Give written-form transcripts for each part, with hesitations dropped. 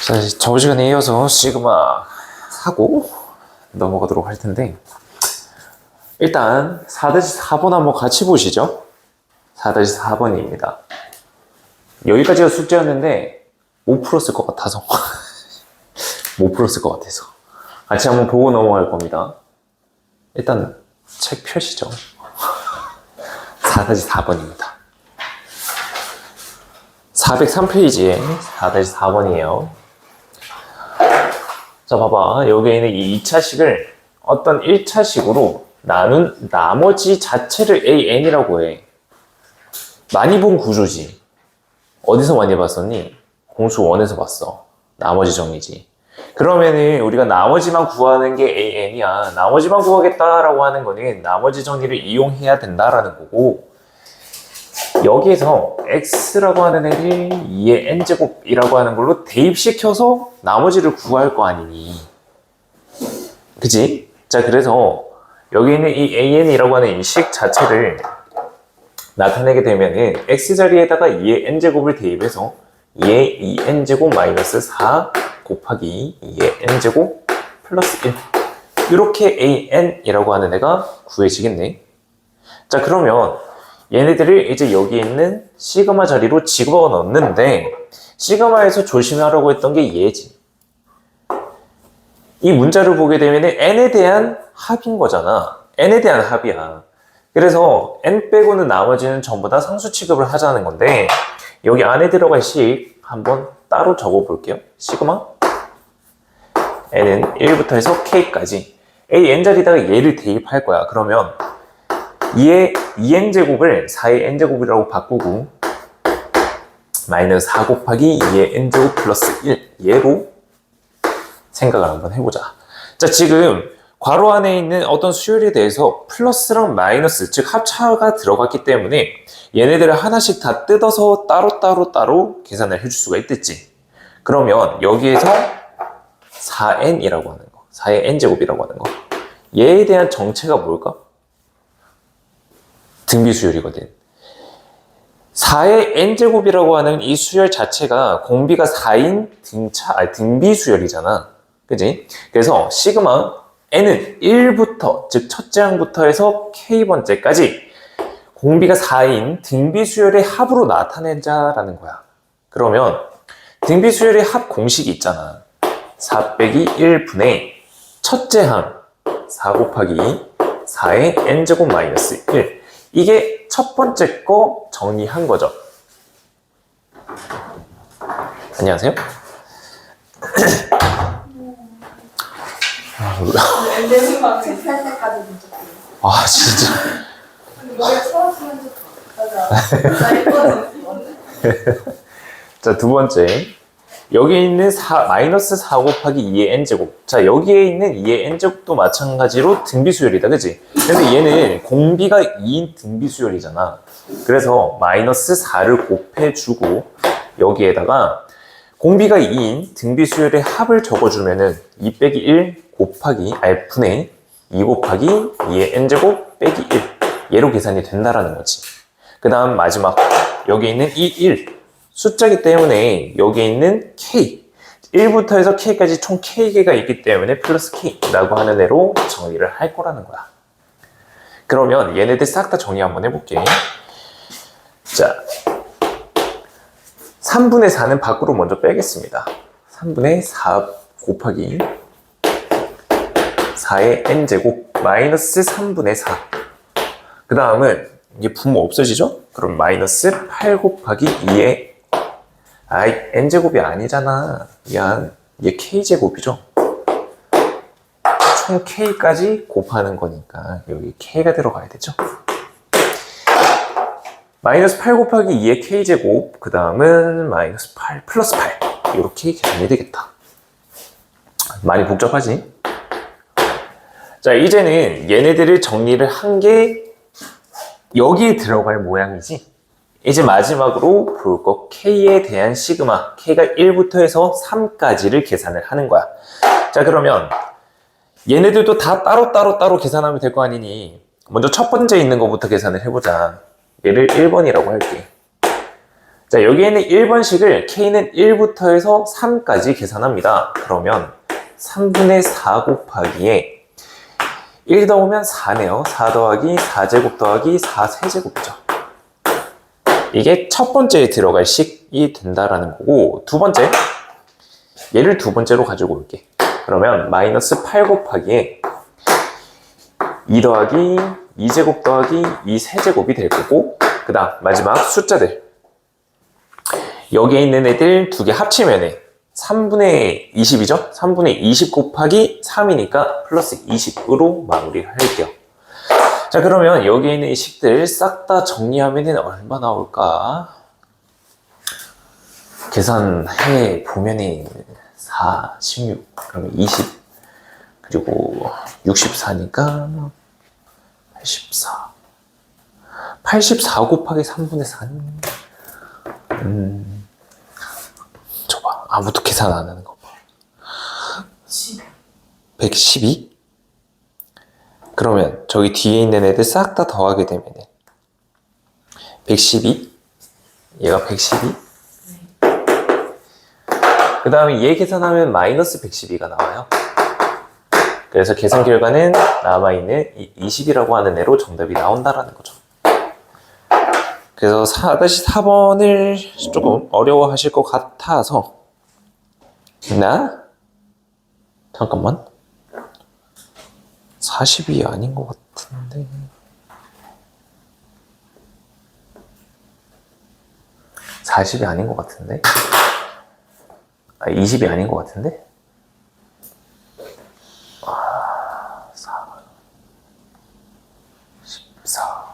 자, 저번 시간에 이어서 시그마 하고 넘어가도록 할 텐데, 일단 4-4번 한번 같이 보시죠. 4-4번입니다. 여기까지가 숙제였는데 못 풀었을 것 같아서 못 풀었을 것 같아서 같이 한번 보고 넘어갈 겁니다. 일단 책 펴시죠. 4-4번입니다. 403페이지에 4-4번이에요. 자, 봐봐. 여기에 있는 이 2차식을 어떤 1차식으로 나눈 나머지 자체를 AN이라고 해. 많이 본 구조지. 어디서 많이 봤었니? 공수 1에서 봤어. 나머지 정리지. 그러면은 우리가 나머지만 구하는 게 AN이야. 나머지만 구하겠다라고 하는 거는 나머지 정리를 이용해야 된다라는 거고, 여기에서 x라고 하는 애를 2의 n제곱이라고 하는 걸로 대입시켜서 나머지를 구할 거 아니니. 그치? 자, 그래서 여기 있는 이 an이라고 하는 이 식 자체를 나타내게 되면은 x 자리에다가 2의 n제곱을 대입해서 2의 2n제곱 마이너스 4 곱하기 2의 n제곱 플러스 1, 이렇게 an이라고 하는 애가 구해지겠네. 자, 그러면 얘네들을 이제 여기 있는 시그마 자리로 집어넣는데, 시그마에서 조심하라고 했던 게 얘지. 이 문자를 보게 되면 n에 대한 합인 거잖아. n에 대한 합이야. 그래서 n 빼고는 나머지는 전부 다 상수 취급을 하자는 건데, 여기 안에 들어갈 식 한번 따로 적어 볼게요. 시그마 n은 1부터 해서 k까지 an 자리에다가 얘를 대입할 거야. 그러면 2의 2n제곱을 4의 n제곱이라고 바꾸고 마이너스 4 곱하기 2의 n제곱 플러스 1, 얘로 생각을 한번 해보자. 자, 지금 괄호 안에 있는 어떤 수열에 대해서 플러스랑 마이너스, 즉 합차가 들어갔기 때문에 얘네들을 하나씩 다 뜯어서 따로 계산을 해줄 수가 있겠지. 그러면 여기에서 4n이라고 하는 거, 4의 n제곱이라고 하는 거, 얘에 대한 정체가 뭘까? 등비 수열이거든. 4의 n제곱이라고 하는 이 수열 자체가 공비가 4인 등비 수열이잖아. 그지? 그래서 시그마 n은 1부터, 즉 첫째 항부터 해서 k번째까지 공비가 4인 등비 수열의 합으로 나타내자라는 거야. 그러면 등비 수열의 합 공식이 있잖아. 4 빼기 1분의 첫째 항 4 곱하기 4의 n제곱 마이너스 1. 이게 첫 번째 거 정리한 거죠. 안녕하세요. 아, 진짜. 자, 두 번째. 여기 있는 마이너스 4 곱하기 2의 n제곱. 자, 여기에 있는 2의 n제곱도 마찬가지로 등비수열이다. 그치? 근데 얘는 공비가 2인 등비수열이잖아. 그래서 마이너스 4를 곱해주고 여기에다가 공비가 2인 등비수열의 합을 적어주면은 2 빼기 1 곱하기 분의 2 곱하기 2의 n제곱 빼기 1, 얘로 계산이 된다라는 거지. 그 다음 마지막 여기 있는 이 1 숫자이기 때문에 여기 있는 k 1부터 해서 k까지 총 k개가 있기 때문에 플러스 k라고 하는 애로 정리를 할 거라는 거야. 그러면 얘네들 싹 다 정리 한번 해볼게. 자, 3분의 4는 밖으로 먼저 빼겠습니다. 3분의 4 곱하기 4의 n제곱 마이너스 3분의 4. 그 다음은 이게 분모 없어지죠? 그럼 마이너스 8 곱하기 2의 n제곱이 아니잖아. 미안. 얘 k제곱이죠? 총 k까지 곱하는 거니까 여기 k가 들어가야 되죠? 마이너스 8 곱하기 2의 k제곱, 그 다음은 마이너스 8 플러스 8. 이렇게 계산이 되겠다. 많이 복잡하지? 자, 이제는 얘네들을 정리를 한 게 여기에 들어갈 모양이지. 이제 마지막으로 볼 거 k에 대한 시그마, k가 1부터 해서 3까지를 계산을 하는 거야. 자, 그러면 얘네들도 다 따로 계산하면 될 거 아니니 먼저 첫 번째 있는 거부터 계산을 해보자. 얘를 1번이라고 할게. 자, 여기에는 1번식을 K는 1부터 해서 3까지 계산합니다. 그러면 3분의 4 곱하기에 1 더하면 4네요. 4 더하기 4제곱 더하기 4 세제곱이죠. 이게 첫 번째에 들어갈 식이 된다라는 거고, 두 번째, 얘를 두 번째로 가지고 올게. 그러면 마이너스 8 곱하기에 2 더하기 2제곱 더하기 2 세제곱이 될 거고, 그 다음 마지막 숫자들, 여기에 있는 애들 두 개 합치면 3분의 20이죠? 3분의 20 곱하기 3이니까 플러스 20으로 마무리를 할게요. 자, 그러면 여기에 있는 이 식들 싹 다 정리하면 얼마 나올까? 계산해 보면은 4, 16, 그러면 20, 그리고 64니까 84. 84 곱하기 3분의 4는 줘봐. 아무도 계산 안 하는 거 봐. 112? 그러면 저기 뒤에 있는 애들 싹 다 더하게 되면 112? 얘가 112? 그 다음에 얘 계산하면 마이너스 112가 나와요. 그래서 계산 결과는 남아있는 20이라고 하는 애로 정답이 나온다라는 거죠. 그래서 4-4번을 조금 어려워하실 것 같아서 잠깐만, 40이 아닌 것 같은데, 40이 아닌 것 같은데, 20이 아닌 것 같은데, 4, 14.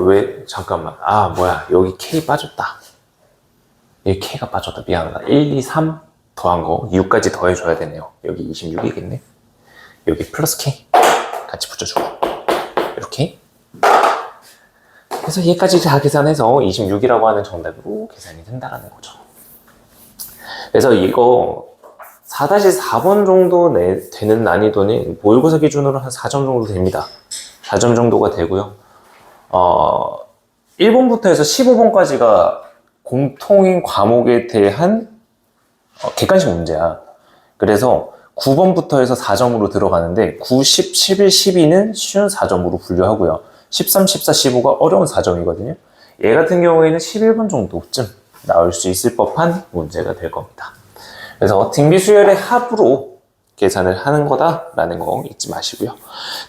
왜, 잠깐만. 뭐야. 여기 K 빠졌다. 여기 K가 빠졌다. 미안하다. 1, 2, 3 더한 거 6까지 더해줘야 되네요. 여기 26이겠네. 여기 플러스 K 같이 붙여주고 이렇게. 그래서 얘까지 다 계산해서 26이라고 하는 정답으로 계산이 된다는 거죠. 그래서 이거 4-4번 정도 되는 난이도는 모의고사 기준으로 한 4점 정도 됩니다. 4점 정도가 되고요. 1번부터 해서 15번까지가 공통인 과목에 대한 객관식 문제야. 그래서 9번부터 해서 4점으로 들어가는데 9, 10, 11, 12는 쉬운 4점으로 분류하고요. 13, 14, 15가 어려운 4점이거든요. 얘 같은 경우에는 11번 정도쯤 나올 수 있을 법한 문제가 될 겁니다. 그래서 등비수열의 합으로 계산을 하는 거다라는 거 잊지 마시고요.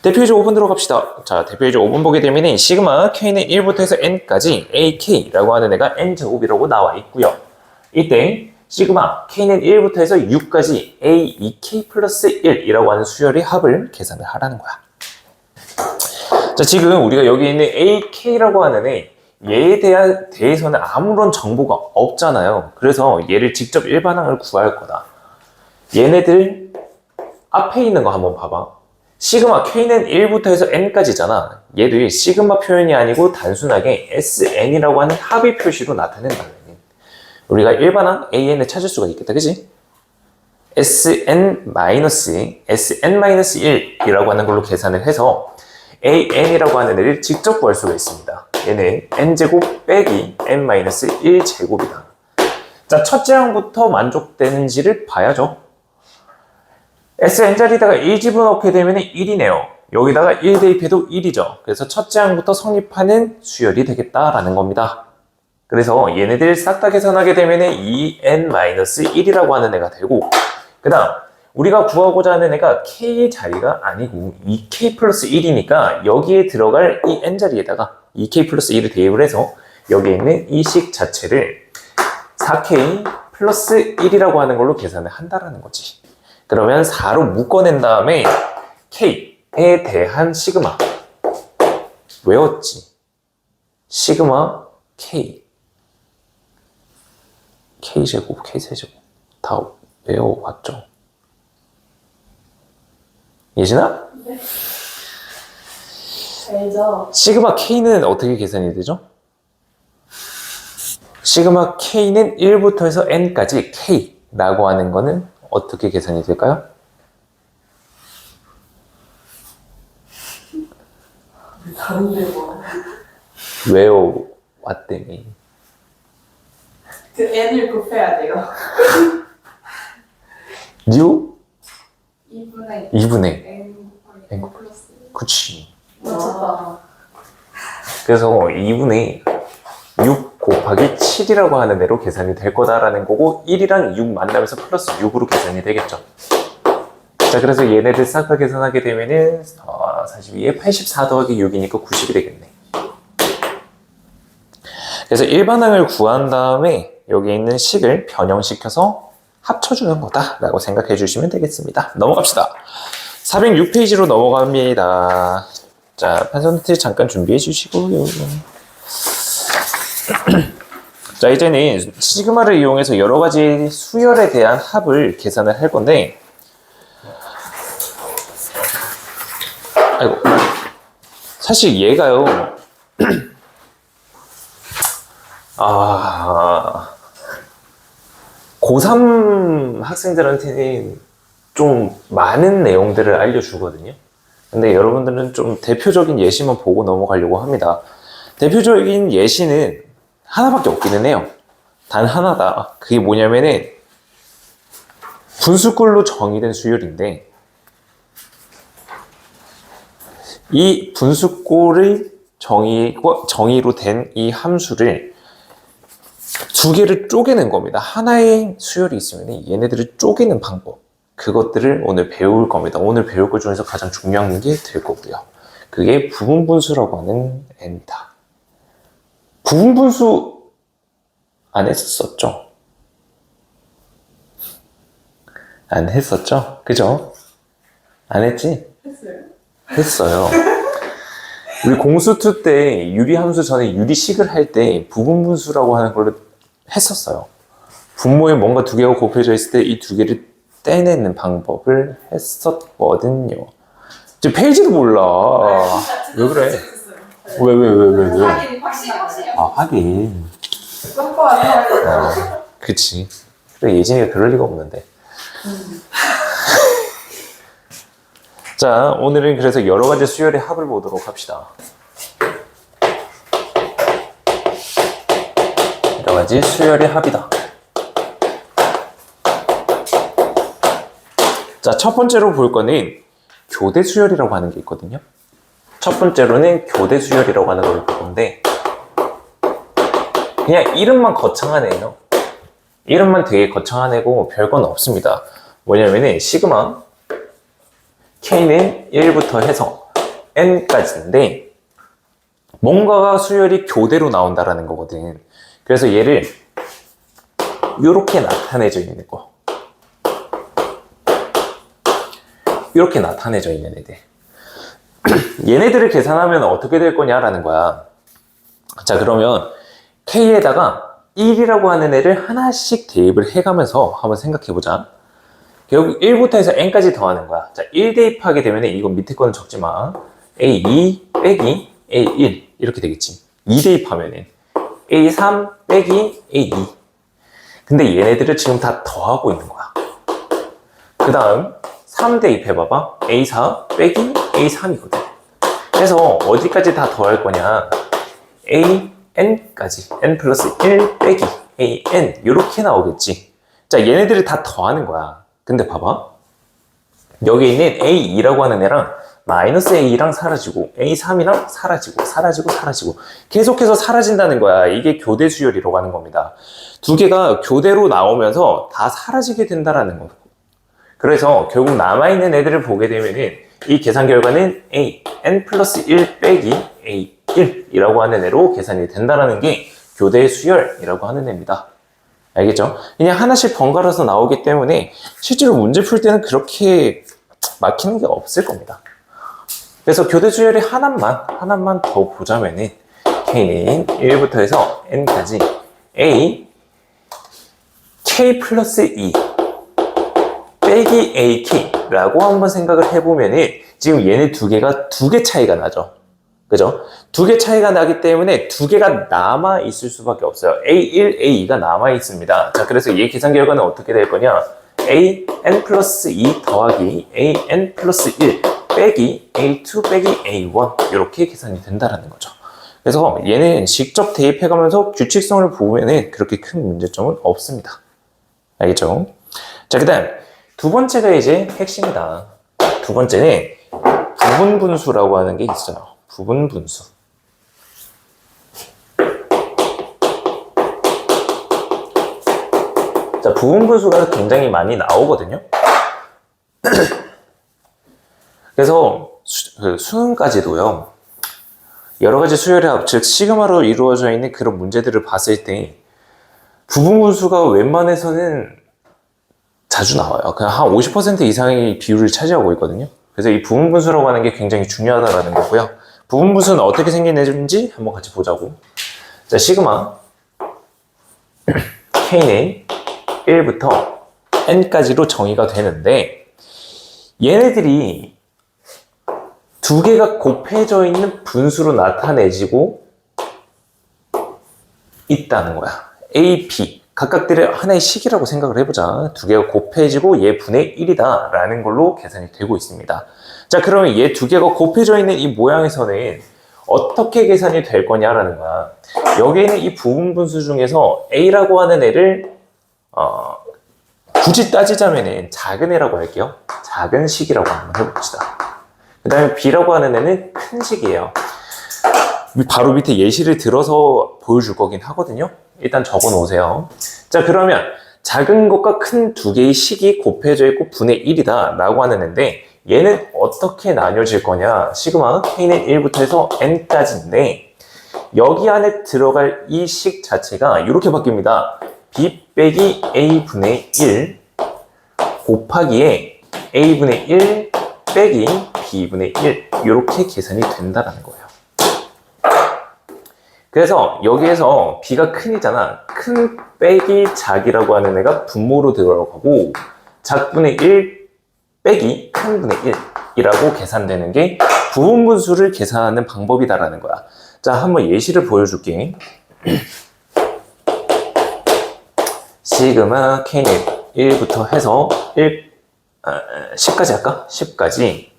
대표이제 5번 들어갑시다. 자, 대표이제 5번 보게 되면 시그마 K는 1부터 해서 N까지 AK라고 하는 애가 N제곱이라고 나와 있고요. 이때 시그마 K는 1부터 해서 6까지 A2K 플러스 1이라고 하는 수열의 합을 계산을 하라는 거야. 자, 지금 우리가 여기 있는 AK라고 하는 애, 얘에 대해서는 아무런 정보가 없잖아요. 그래서 얘를 직접 일반항을 구할 거다. 얘네들 앞에 있는 거 한번 봐봐. 시그마 K는 1부터 해서 N까지잖아. 얘도 시그마 표현이 아니고 단순하게 SN이라고 하는 합의 표시로 나타낸다는 우리가 일반항 AN을 찾을 수가 있겠다. 그치? SN-1이라고 하는 걸로 계산을 해서 AN이라고 하는 애를 직접 구할 수가 있습니다. 얘는 N제곱 빼기 N-1제곱이다. 자, 첫째 항부터 만족되는지를 봐야죠. SN자리에다가 1 집어넣게 되면 1이네요. 여기다가 1 대입해도 1이죠. 그래서 첫째 항부터 성립하는 수열이 되겠다라는 겁니다. 그래서 얘네들 싹 다 계산하게 되면 2n-1이라고 하는 애가 되고, 그 다음 우리가 구하고자 하는 애가 k 자리가 아니고 2k 플러스 1이니까 여기에 들어갈 이 n자리에다가 2k 플러스 1을 대입을 해서 여기에 있는 이 식 자체를 4k 플러스 1이라고 하는 걸로 계산을 한다라는 거지. 그러면 4로 묶어낸 다음에 k에 대한 시그마 외웠지? 시그마 k k제곱, k세제곱 다 외워봤죠? 예진아? 네. 알죠. 시그마 k는 어떻게 계산이 되죠? 시그마 k는 1부터 해서 n까지 k라고 하는 거는 어떻게 계산이 될까요? 다른데 뭐. 왜요? 왔더니. 그 n을 곱해야 돼요. 6? 2분의 2분의 n 곱하기 n n 플러스 그치. 맞췄다. 그래서 2분의 6 곱하기 7이라고 하는 애로 계산이 될 거다라는 거고 1이랑 6 만나면서 플러스 6으로 계산이 되겠죠. 자, 그래서 얘네들 싹 다 계산하게 되면은 42에 84 더하기 6이니까 90이 되겠네. 그래서 일반항을 구한 다음에 여기 있는 식을 변형시켜서 합쳐주는 거다라고 생각해 주시면 되겠습니다. 넘어갑시다. 406페이지로 넘어갑니다. 자, 판서노트 잠깐 준비해 주시고요. 자, 이제는 시그마를 이용해서 여러 가지 수열에 대한 합을 계산을 할 건데, 아이고, 사실 얘가요, 고3 학생들한테는 좀 많은 내용들을 알려주거든요. 근데 여러분들은 좀 대표적인 예시만 보고 넘어가려고 합니다. 대표적인 예시는 하나밖에 없기는 해요. 단 하나다. 그게 뭐냐면은 분수꼴로 정의된 수열인데 이 분수꼴의 정의로 된 이 함수를 두 개를 쪼개는 겁니다. 하나의 수열이 있으면 얘네들을 쪼개는 방법, 그것들을 오늘 배울 겁니다. 오늘 배울 것 중에서 가장 중요한 게 될 거고요. 그게 부분분수라고 하는 애입니다. 부분분수 안 했었죠? 안 했었죠? 그죠? 안 했지? 했어요. 했어요. 우리 공수2 때 유리함수 전에 유리식을 할 때 부분분수라고 하는 걸로 했었어요. 분모에 뭔가 두 개가 곱해져 있을 때 이 두 개를 떼내는 방법을 했었거든요. 이제 페이지도 몰라. 왜 그래? 왜? 확실히 아, 하긴. 깜빡하네. 그치. 그래, 예진이가 그럴 리가 없는데. 자, 오늘은 그래서 여러 가지 수열의 합을 보도록 합시다. 여러 가지 수열의 합이다. 자, 첫 번째로 볼 거는 교대 수열이라고 하는 게 있거든요. 첫 번째로는 교대 수열이라고 하는 걸 볼 건데, 그냥 이름만 거창한 애예요. 이름만 되게 거창한 애고 별건 없습니다. 뭐냐면은 시그마 K는 1부터 해서 N까지인데 뭔가가 수열이 교대로 나온다라는 거거든. 그래서 얘를 이렇게 나타내져 있는 거, 이렇게 나타내져 있는 애들, 얘네들을 계산하면 어떻게 될 거냐라는 거야. 자, 그러면 K에다가 1이라고 하는 애를 하나씩 대입을 해가면서 한번 생각해보자. 결국 1부터 해서 n까지 더하는 거야. 자, 1 대입하게 되면 이건 밑에 거는 적지 마. a2 빼기 a1 이렇게 되겠지. 2 대입하면은 a3 빼기 a2. 근데 얘네들을 지금 다 더하고 있는 거야. 그 다음 3 대입해봐봐. a4 빼기 a3이거든. 그래서 어디까지 다 더할 거냐. an까지, n 플러스 1 빼기 an 이렇게 나오겠지. 자, 얘네들을 다 더하는 거야. 근데 봐봐, 여기 있는 A2라고 하는 애랑 마이너스 A랑 사라지고 A3이랑 사라지고 계속해서 사라진다는 거야. 이게 교대 수열이라고 하는 겁니다. 두 개가 교대로 나오면서 다 사라지게 된다라는 거고, 그래서 결국 남아있는 애들을 보게 되면은 이 계산 결과는 n 플러스 1 빼기 A1이라고 하는 애로 계산이 된다라는 게 교대 수열이라고 하는 애입니다. 알겠죠? 그냥 하나씩 번갈아서 나오기 때문에 실제로 문제 풀 때는 그렇게 막히는 게 없을 겁니다. 그래서 교대 수열이 하나만 더 보자면은 K는 1부터 해서 N까지 A K 플러스 2 빼기 AK 라고 한번 생각을 해보면은 지금 얘네 두 개가 두 개 차이가 나죠. 그죠? 두 개 차이가 나기 때문에 두 개가 남아 있을 수밖에 없어요. A1, A2가 남아 있습니다. 자, 그래서 이 계산 결과는 어떻게 될 거냐? AN 플러스 2 더하기 AN 플러스 1 빼기 A2 빼기 A1 이렇게 계산이 된다라는 거죠. 그래서 얘는 직접 대입해가면서 규칙성을 보면은 그렇게 큰 문제점은 없습니다. 알겠죠? 자, 그 다음 두 번째가 이제 핵심이다. 두 번째는 부분분수라고 하는 게 있어요. 부분분수. 자, 부분분수가 굉장히 많이 나오거든요. 그래서 수능까지도요. 여러 가지 수열의 합, 즉 시그마로 이루어져 있는 그런 문제들을 봤을 때 부분분수가 웬만해서는 자주 나와요. 그냥 한 50% 이상의 비율을 차지하고 있거든요. 그래서 이 부분분수라고 하는 게 굉장히 중요하다는 거고요. 부분분수는 어떻게 생기는지 한번 같이 보자고. 자, 시그마 K는 1부터 N까지로 정의가 되는데 얘네들이 두 개가 곱해져 있는 분수로 나타내지고 있다는 거야. A, B 각각들의 하나의 식이라고 생각을 해보자. 두 개가 곱해지고 얘 분의 1이다 라는 걸로 계산이 되고 있습니다. 자, 그러면 얘 두 개가 곱해져 있는 이 모양에서는 어떻게 계산이 될 거냐라는 거야. 여기에는 이 부분분수 중에서 A라고 하는 애를 굳이 따지자면은 작은 애라고 할게요. 작은 식이라고 한번 해봅시다. 그 다음에 B라고 하는 애는 큰 식이에요. 바로 밑에 예시를 들어서 보여줄 거긴 하거든요. 일단 적어 놓으세요. 자, 그러면 작은 것과 큰 두 개의 식이 곱해져 있고 분의 1이다 라고 하는 애인데 얘는 어떻게 나뉘어질 거냐. 시그마 K는 1부터 해서 N까지인데 여기 안에 들어갈 이 식 자체가 이렇게 바뀝니다. B 빼기 A분의 1 곱하기에 A분의 1 빼기 B분의 1 이렇게 계산이 된다는 거예요. 그래서 여기에서 B가 큰이잖아. 큰 빼기 작이라고 하는 애가 분모로 들어가고 작분의 1 빼기 큰분의 1이라고 계산되는 게 부분분수를 계산하는 방법이다라는 거야. 자, 한번 예시를 보여줄게. 시그마 K는 1부터 해서 10까지 할까? 10까지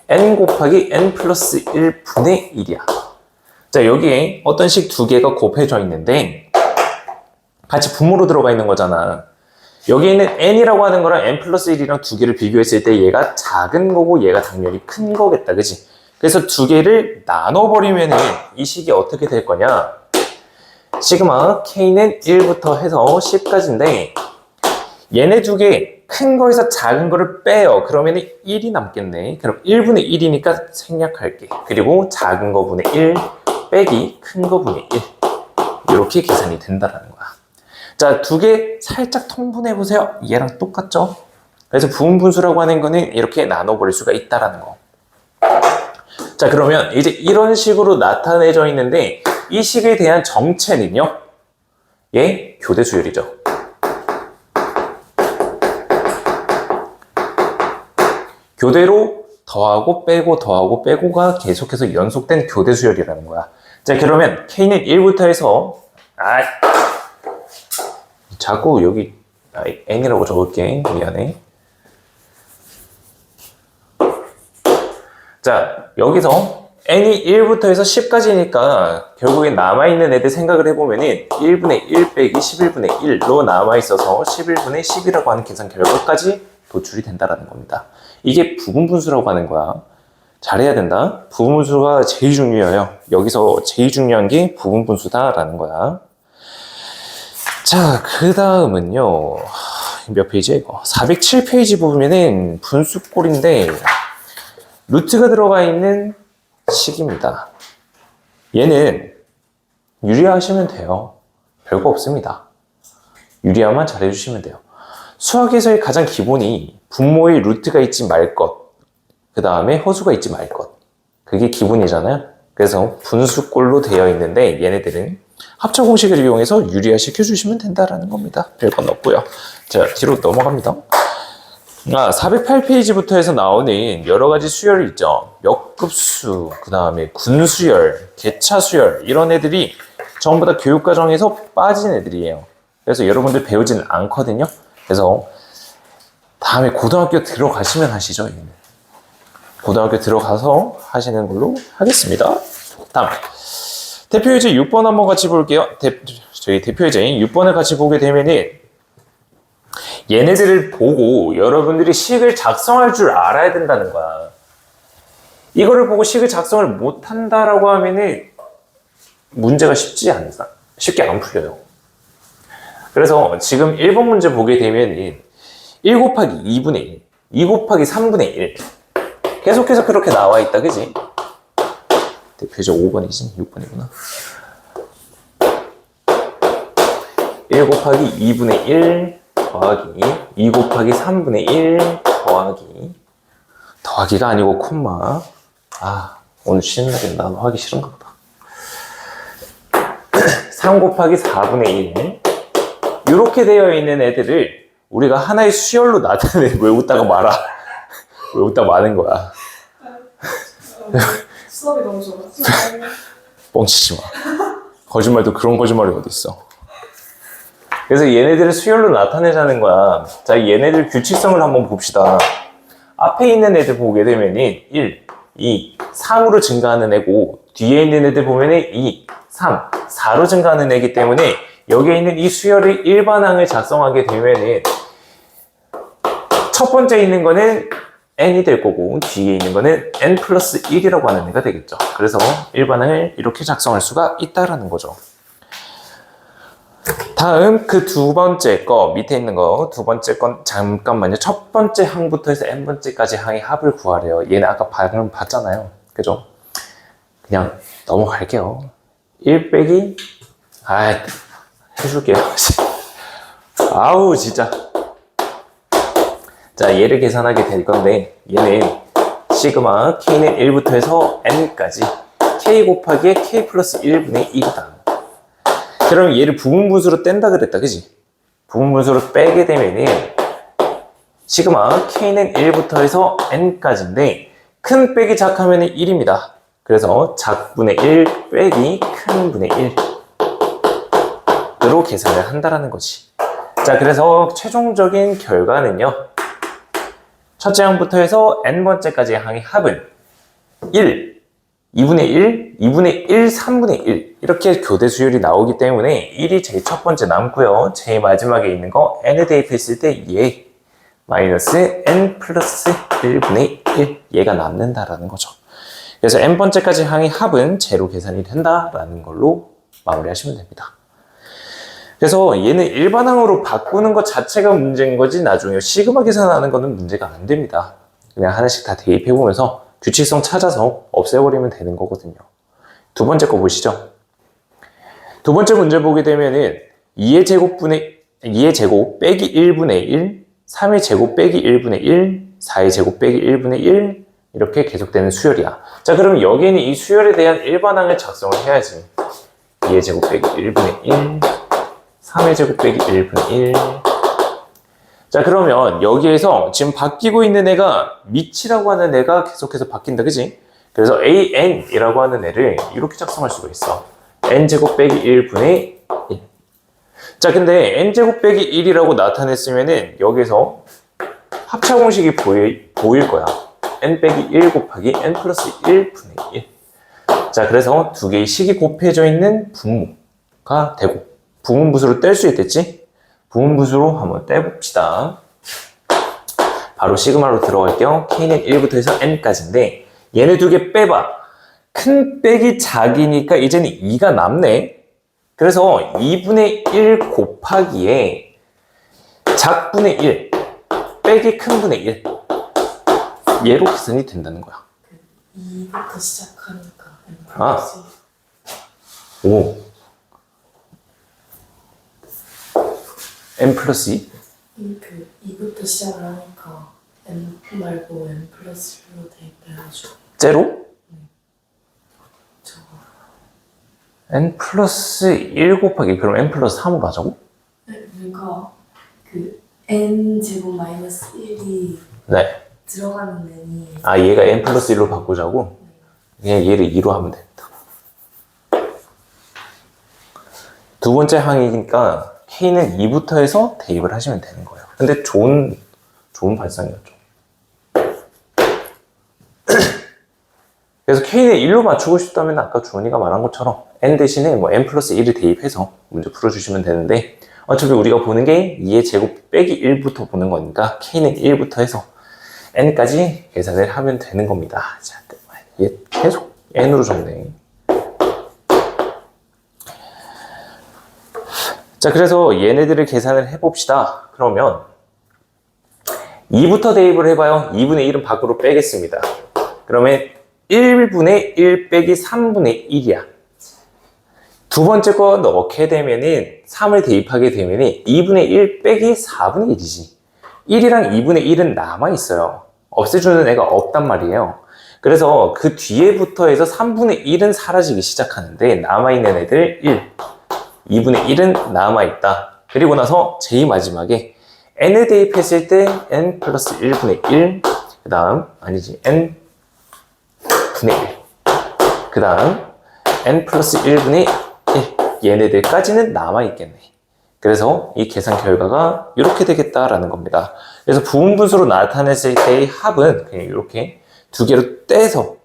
N 곱하기 N 플러스 1분의 1이야. 자, 여기에 어떤 식 두 개가 곱해져 있는데 같이 분모로 들어가 있는 거잖아. 여기 있는 N이라고 하는 거랑 N 플러스 1이랑 두 개를 비교했을 때 얘가 작은 거고 얘가 당연히 큰 거겠다. 그치? 그래서 두 개를 나눠버리면은 이 식이 어떻게 될 거냐? 시그마 K는 1부터 해서 10까지인데 얘네 두 개 큰 거에서 작은 거를 빼요. 그러면 1이 남겠네. 그럼 1분의 1이니까 생략할게. 그리고 작은 거분의 1 빼기 큰 거분의 1 이렇게 계산이 된다는 거야. 자, 두 개 살짝 통분해 보세요. 얘랑 똑같죠? 그래서 부분분수라고 하는 거는 이렇게 나눠버릴 수가 있다는 거. 자, 그러면 이제 이런 식으로 나타내져 있는데 이 식에 대한 정체는요? 얘 교대 수열이죠. 교대로 더하고 빼고 더하고 빼고가 계속해서 연속된 교대 수열이라는 거야. 자, 그러면 K는 1부터 해서 자꾸 여기 N이라고 적을게. 미안해. 자, 여기서 N이 1부터 해서 10까지니까 결국엔 남아있는 애들 생각을 해보면은 1분의 1 빼기 11분의 1로 남아있어서 11분의 10이라고 하는 계산 결과까지 도출이 된다는 겁니다. 이게 부분분수라고 하는 거야. 잘해야 된다. 부분분수가 제일 중요해요. 여기서 제일 중요한 게 부분분수다라는 거야. 자, 그 다음은요. 몇 페이지야 이거? 407페이지 보면은 분수꼴인데 루트가 들어가 있는 식입니다. 얘는 유리화하시면 돼요. 별거 없습니다. 유리화만 잘해주시면 돼요. 수학에서의 가장 기본이 분모의 루트가 있지 말 것, 그 다음에 허수가 있지 말 것. 그게 기본이잖아요. 그래서 분수꼴로 되어 있는데 얘네들은 합차 공식을 이용해서 유리화 시켜주시면 된다라는 겁니다. 별건 없고요. 자, 뒤로 넘어갑니다. 408페이지부터 해서 나오는 여러 가지 수열이 있죠. 역급수, 그 다음에 군수열, 개차수열 이런 애들이 전부 다 교육과정에서 빠진 애들이에요. 그래서 여러분들 배우지는 않거든요. 그래서 다음에 고등학교 들어가시면 하시죠. 고등학교 들어가서 하시는 걸로 하겠습니다. 다음 대표예제 6번 한번 같이 볼게요. 저희 대표예제인 6번을 같이 보게 되면은 얘네들을 보고 여러분들이 식을 작성할 줄 알아야 된다는 거야. 이거를 보고 식을 작성을 못한다라고 하면은 문제가 쉽게 안 풀려요. 그래서 지금 1번 문제 보게 되면 1 곱하기 2분의 1, 2 곱하기 3분의 1 계속해서 그렇게 나와 있다, 그지? 대표제 5번이지? 6번이구나. 1 곱하기 2분의 1 더하기 2 곱하기 3분의 1 더하기가 아니고 콤마. 오늘 쉬는 날인데 나도 하기 싫은가 보다. 3 곱하기 4분의 1 이렇게 되어 있는 애들을 우리가 하나의 수열로 나타내. 왜 웃다가 말아? 왜 웃다가 마는 거야? 수업이 너무 좋아. 뻥치지 마. 거짓말도 그런 거짓말이 어딨어. 그래서 얘네들을 수열로 나타내자는 거야. 자, 얘네들 규칙성을 한번 봅시다. 앞에 있는 애들 보게 되면 1, 2, 3으로 증가하는 애고 뒤에 있는 애들 보면 2, 3, 4로 증가하는 애기 때문에 여기에 있는 이 수열의 일반항을 작성하게 되면 첫 번째 있는 거는 n이 될 거고 뒤에 있는 거는 n 플러스 1이라고 하는 애가 되겠죠. 그래서 일반항을 이렇게 작성할 수가 있다라는 거죠. 다음 그 두 번째 거 밑에 있는 거 두 번째 건 잠깐만요. 첫 번째 항부터 해서 n번째까지 항의 합을 구하래요. 얘는 아까 방금 봤잖아요. 그죠? 그냥 넘어갈게요. 1 빼기 해줄게요. 아우 진짜. 자, 얘를 계산하게 될 건데 얘는 시그마 k는 1부터 해서 n까지 k 곱하기 k 플러스 1분의 1이다. 그럼 얘를 부분분수로 뗀다 그랬다, 그지? 부분분수로 빼게 되면은 시그마 k는 1부터 해서 n까지인데 큰 빼기 작하면은 1입니다. 그래서 작분의 1 빼기 큰 분의 1으로 계산을 한다라는 거지. 자, 그래서 최종적인 결과는요. 첫째 항부터 해서 n번째까지의 항의 합은 1, 2분의 1, 2분의 1, 3분의 1 이렇게 교대 수열이 나오기 때문에 1이 제일 첫 번째 남고요. 제일 마지막에 있는 거 n에 대입했을 때 얘 마이너스 n 플러스 1분의 1 얘가 남는다라는 거죠. 그래서 n번째까지 항의 합은 제로 계산이 된다라는 걸로 마무리하시면 됩니다. 그래서 얘는 일반항으로 바꾸는 것 자체가 문제인 거지 나중에 시그마 계산하는 거는 문제가 안 됩니다. 그냥 하나씩 다 대입해보면서 규칙성 찾아서 없애버리면 되는 거거든요. 두 번째 거 보시죠. 두 번째 문제 보게 되면은 2의 제곱 빼기 1분의 1, 3의 제곱 빼기 1분의 1, 4의 제곱 빼기 1분의 1 이렇게 계속되는 수열이야. 자, 그럼 여기에는 이 수열에 대한 일반항을 작성을 해야지. 2의 제곱 빼기 1분의 1, 3의 제곱 빼기 1분의 1. 자, 그러면 여기에서 지금 바뀌고 있는 애가 밑이라고 하는 애가 계속해서 바뀐다, 그지? 그래서 an이라고 하는 애를 이렇게 작성할 수가 있어. n제곱 빼기 1분의 1. 자, 근데 n제곱 빼기 1이라고 나타냈으면은 여기서 합차 공식이 보일 거야. n 빼기 1 곱하기 n 플러스 1분의 1. 자, 그래서 두 개의 식이 곱해져 있는 분모가 되고 부분분수로 뗄 수 있겠지? 부분분수로 한번 떼봅시다. 바로 시그마로 들어갈게요. k는 1부터 해서 n까지인데 얘네 두 개 빼봐. 큰 빼기 작이니까 이제는 2가 남네. 그래서 2분의 1 곱하기에 작분의 1 빼기 큰 분의 1 얘로 계산이 된다는 거야. 2부터 시작하니까 오 n 플러스 2? 2부터 시작을 하니까 n 말고 n 플러스 1로 대입해가지고 제로? 저거 n 플러스 1 곱하기 그럼 n 플러스 3으로 하자고? 그러니까 그 n 제곱 마이너스 1이 네. 들어가는 n이 얘가 n 플러스 1로 바꾸자고? 그냥 얘를 2로 하면 됩니다. 두 번째 항이니까 k는 2부터 해서 대입을 하시면 되는 거예요. 근데 좋은 발상이었죠. 그래서 K는 1로 맞추고 싶다면 아까 주원이가 말한 것처럼 N 대신에 뭐 N 플러스 1을 대입해서 문제 풀어주시면 되는데 어차피 우리가 보는 게 2의 제곱 빼기 1부터 보는 거니까 K는 1부터 해서 N까지 계산을 하면 되는 겁니다. 자, 얘 계속 N으로 적네. 자, 그래서 얘네들을 계산을 해봅시다. 그러면 2부터 대입을 해봐요. 2분의 1은 밖으로 빼겠습니다. 그러면 1분의 1 빼기 3분의 1이야. 두 번째 거 넣게 되면은 3을 대입하게 되면은 2분의 1 빼기 4분의 1이지. 1이랑 2분의 1은 남아있어요. 없애주는 애가 없단 말이에요. 그래서 그 뒤에부터 해서 3분의 1은 사라지기 시작하는데 남아있는 애들 1, 2분의 1은 남아있다. 그리고 나서 제일 마지막에 n을 대입했을 때 n 플러스 1분의 1, 그 다음 아니지 n 분의 1, 그 다음 n 플러스 1분의 1, 얘네들까지는 남아있겠네. 그래서 이 계산 결과가 이렇게 되겠다라는 겁니다. 그래서 부분분수로 나타냈을 때의 합은 그냥 이렇게 두 개로 떼서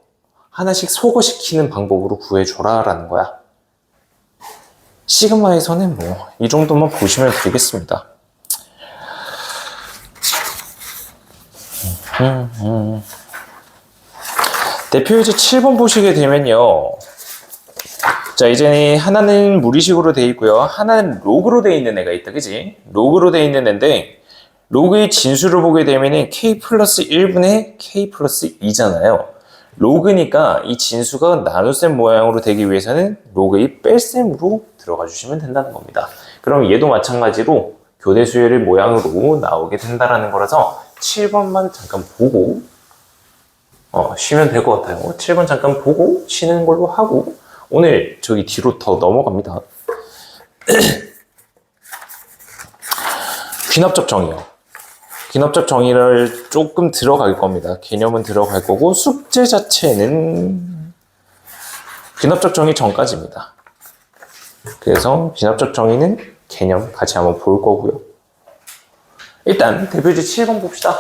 하나씩 소거시키는 방법으로 구해줘라 라는 거야. 시그마에서는 뭐 이 정도만 보시면 되겠습니다. 대표유제 7번 보시게 되면요. 자, 이제는 하나는 무리식으로 되어 있고요. 하나는 로그로 되어 있는 애가 있다. 그지? 로그로 되어 있는 애인데 로그의 진수를 보게 되면은 k 플러스 1분의 k 플러스 2잖아요. 로그니까 이 진수가 나눗셈 모양으로 되기 위해서는 로그의 뺄셈으로 들어가 주시면 된다는 겁니다. 그럼 얘도 마찬가지로 교대 수열의 모양으로 나오게 된다는 거라서 7번만 잠깐 보고 쉬면 될 것 같아요. 7번 잠깐 보고 쉬는 걸로 하고 오늘 저기 뒤로 더 넘어갑니다. 귀납적 정의요. 귀납적 정의를 조금 들어갈 겁니다. 개념은 들어갈 거고 숙제 자체는 귀납적 정의 전까지입니다. 그래서 귀납적 정의는 개념 같이 한번 볼 거고요. 일단 대표유제 7번 봅시다.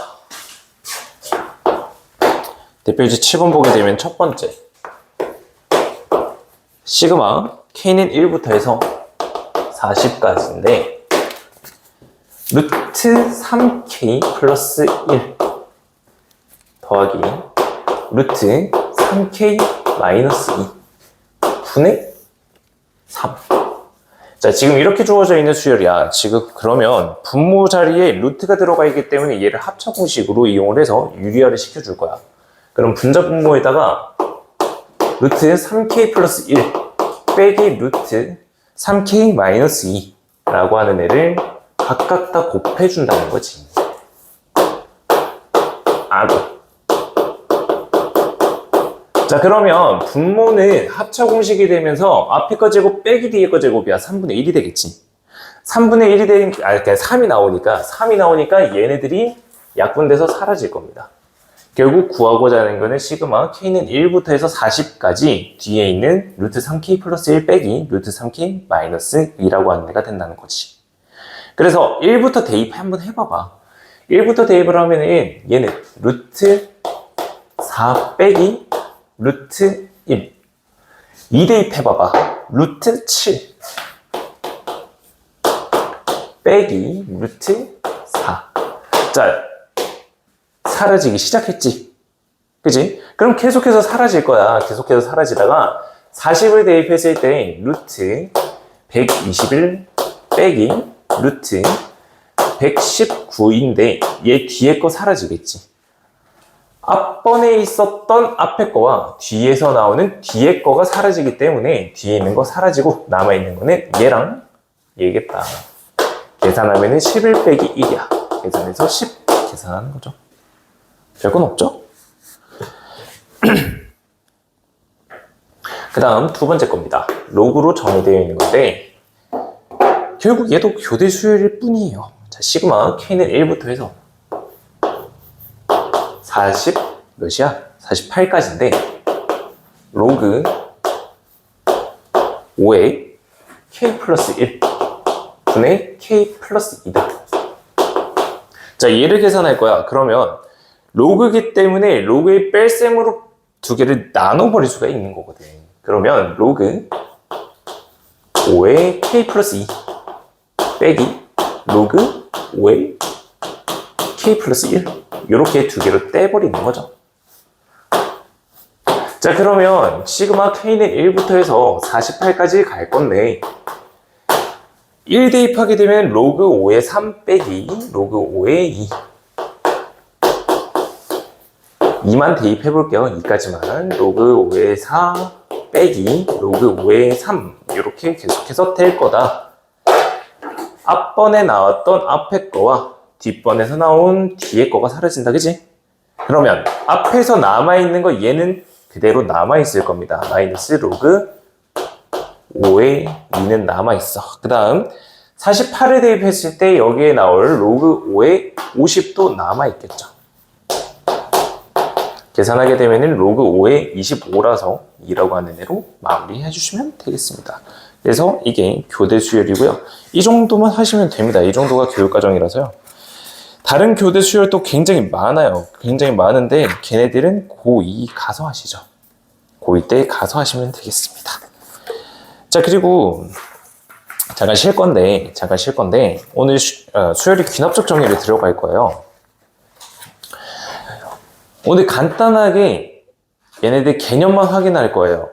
대표유제 7번 보게 되면 첫 번째 시그마 K는 1부터 해서 40까지인데 루트 3K 플러스 1 더하기 루트 3K 마이너스 2 분의 3. 자, 지금 이렇게 주어져 있는 수열이야. 지금 그러면 분모 자리에 루트가 들어가 있기 때문에 얘를 합차 공식으로 이용을 해서 유리화를 시켜줄 거야. 그럼 분자 분모에다가 루트 3K 플러스 1 빼기 루트 3K 마이너스 2 라고 하는 애를 각각 다 곱해준다는 거지. 아고. 자, 그러면 분모는 합차 공식이 되면서 앞에 거 제곱 빼기 뒤에 거 제곱이야. 3분의 1이 되겠지. 3분의 1이 되니까, 그냥 3이 나오니까 얘네들이 약분돼서 사라질 겁니다. 결국 구하고자 하는 거는 시그마 K는 1부터 해서 40까지 뒤에 있는 루트 3K 플러스 1 빼기 루트 3K 마이너스 2라고 하는 애가 된다는 거지. 그래서 1부터 대입 한번 해봐봐. 1부터 대입을 하면은 얘는 루트 4 빼기 루트 1. 2 대입해봐봐. 루트 7 빼기 루트 4. 자, 사라지기 시작했지. 그지? 그럼 계속해서 사라질 거야. 계속해서 사라지다가 40을 대입했을 때 루트 121 빼기 루트 119인데 얘 뒤에 거 사라지겠지. 앞번에 있었던 앞에 거와 뒤에서 나오는 뒤에 거가 사라지기 때문에 뒤에 있는 거 사라지고 남아있는 거는 얘랑 얘겠다. 계산하면은 11 빼기 1이야. 계산해서 10 계산하는 거죠. 별건 없죠? 그 다음 두 번째 겁니다. 로그로 정의되어 있는 건데 결국 얘도 교대 수열일 뿐이에요. 자, 시그마 K는 1부터 해서 40 몇이야? 48까지인데 로그 5의 K 플러스 1 분의 K 플러스 2다. 자, 얘를 계산할 거야. 그러면 로그이기 때문에 로그의 뺄셈으로 두 개를 나눠버릴 수가 있는 거거든. 그러면 로그 5의 k 플러스 2 빼기 로그 5의 k 플러스 1 이렇게 두 개로 떼버리는 거죠. 자, 그러면 시그마 k는 1부터 해서 48까지 갈 건데 1 대입하게 되면 로그 5의 3 빼기 로그 5의 2 2만 대입해 볼게요. 2까지만 로그 5의 4 빼기 로그 5의 3 이렇게 계속해서 될 거다. 앞번에 나왔던 앞에 거와 뒷번에서 나온 뒤에 거가 사라진다, 그지? 그러면 앞에서 남아있는 거 얘는 그대로 남아있을 겁니다. 마이너스 로그 5의 2는 남아있어. 그 다음 48을 대입했을 때 여기에 나올 로그 5의 50도 남아있겠죠. 계산하게 되면 로그 5의 25라서 2라고 하는 애로 마무리해 주시면 되겠습니다. 그래서 이게 교대 수열이고요. 이 정도만 하시면 됩니다. 이 정도가 교육과정이라서요. 다른 교대 수열도 굉장히 많아요. 굉장히 많은데 걔네들은 고2 가서 하시죠. 고2 때 가서 하시면 되겠습니다. 자, 그리고 잠깐 쉴 건데 오늘 수열이 귀납적 정의를 들어갈 거예요. 오늘 간단하게 얘네들 개념만 확인할 거예요.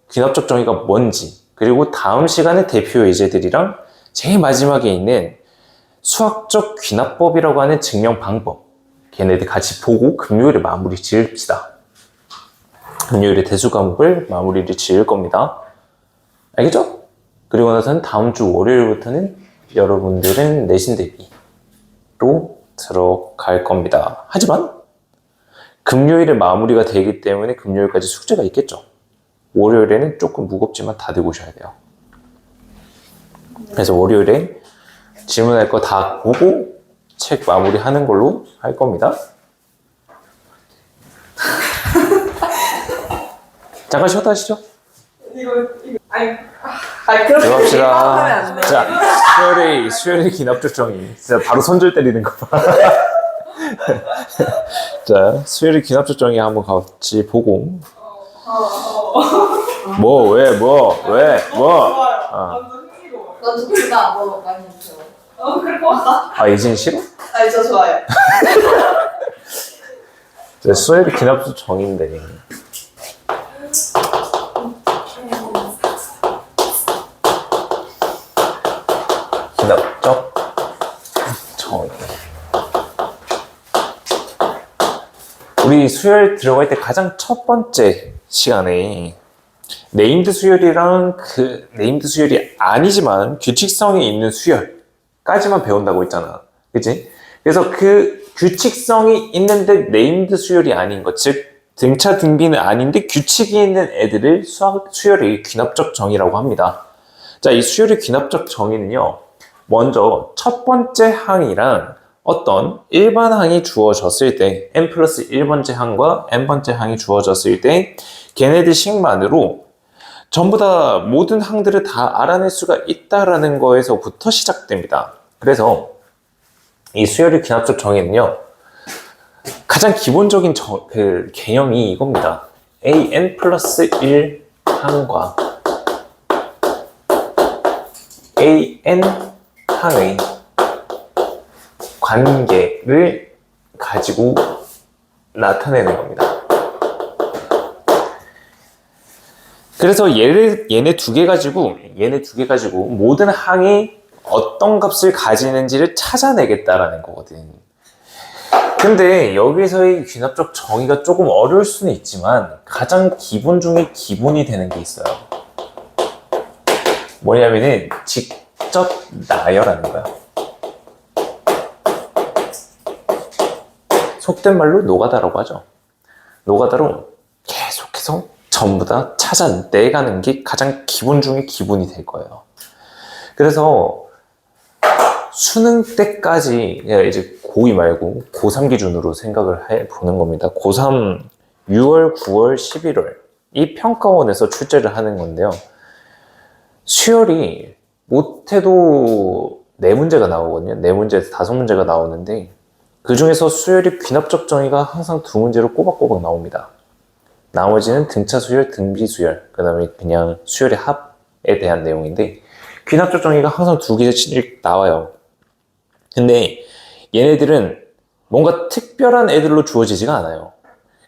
귀납적 정의가 뭔지, 그리고 다음 시간에 대표 예제들이랑 제일 마지막에 있는 수학적 귀납법이라고 하는 증명 방법, 걔네들 같이 보고 금요일에 마무리 지읍시다. 금요일에 대수 과목을 마무리를 지을 겁니다. 알겠죠? 그리고 나서는 다음 주 월요일부터는 여러분들은 내신 대비로 들어갈 겁니다. 하지만 금요일에 마무리가 되기 때문에 금요일까지 숙제가 있겠죠. 월요일에는 조금 무겁지만 다들 오셔야 돼요. 그래서 월요일에 질문할 거 다 보고 책 마무리하는 걸로 할 겁니다. 잠깐 쉬었다 하시죠. 그렇게 들어갑시다. 자, 수열의 기납적 정의. 진짜 바로 손절 때리는 거 봐. 자, 수열의 기납적 정의 한번 같이 보고. 왜? 난 좋다. 뭐 많이 좋죠. 그럴 것 같다. 아, 예진 싫어? 아니 저 좋아요. 자, 수열의 기납적 정의인데. 기납적 정의. 우리 수열 들어갈 때 가장 첫 번째 시간에 네임드 수열이랑 그 네임드 수열이 아니지만 규칙성이 있는 수열까지만 배운다고 했잖아. 그치? 그래서 그 규칙성이 있는데 네임드 수열이 아닌 것, 즉 등차 등비는 아닌데 규칙이 있는 애들을 수열의 귀납적 정의라고 합니다. 자, 이 수열의 귀납적 정의는요, 먼저 첫 번째 항이랑 어떤 일반 항이 주어졌을 때 n 플러스 1번째 항과 n번째 항이 주어졌을 때 걔네들 식만으로 전부 다 모든 항들을 다 알아낼 수가 있다라는 거에서부터 시작됩니다. 그래서 이 수열의 귀납적 정의는요, 가장 기본적인 그 개념이 이겁니다. an 플러스 1 항과 an 항의 관계를 가지고 나타내는 겁니다. 그래서 얘네 두 개 가지고 모든 항이 어떤 값을 가지는지를 찾아내겠다라는 거거든. 근데 여기서의 귀납적 정의가 조금 어려울 수는 있지만 가장 기본 중에 기본이 되는 게 있어요. 뭐냐면은 직접 나열하는 거야. 속된 말로 노가다라고 하죠. 노가다로 계속해서 전부 다 찾아내가는 게 가장 기본 중에 기본이 될 거예요. 그래서 수능 때까지, 이제 고2 말고 고3 기준으로 생각을 해보는 겁니다. 고3 6월, 9월, 11월 이 평가원에서 출제를 하는 건데요. 수열이 못해도 4문제가 나오거든요. 4문제에서 5문제가 나오는데 그 중에서 수열이 귀납적 정의가 항상 2문제로 꼬박꼬박 나옵니다. 나머지는 등차 수열, 등비 수열, 그 다음에 그냥 수열의 합에 대한 내용인데 귀납적 정의가 항상 두 개씩 나와요. 근데 얘네들은 뭔가 특별한 애들로 주어지지가 않아요.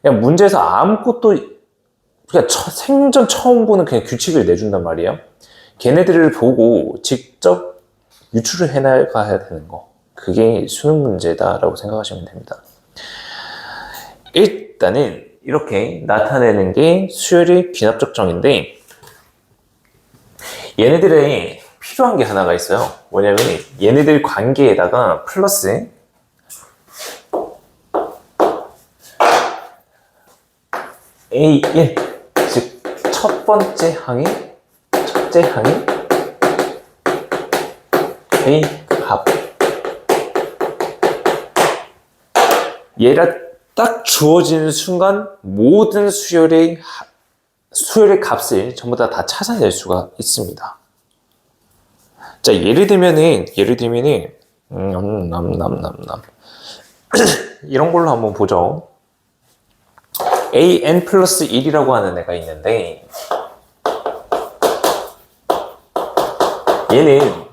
그냥 문제에서 아무것도 그냥 생전 처음 보는 그냥 규칙을 내준단 말이에요. 걔네들을 보고 직접 유출을 해나가야 되는 거. 그게 수능 문제다라고 생각하시면 됩니다. 일단은 이렇게 나타내는 게 수열의 귀납적 정의인데 얘네들의 필요한 게 하나가 있어요. 뭐냐면 얘네들 관계에다가 플러스 A1 즉 첫 번째 항이 첫째 항이 A 합 얘가 딱 주어지는 순간 모든 수열의 값을 전부 다 찾아낼 수가 있습니다. 자, 예를 들면은 이런 걸로 한번 보죠. an 플러스 1이라고 하는 애가 있는데 얘는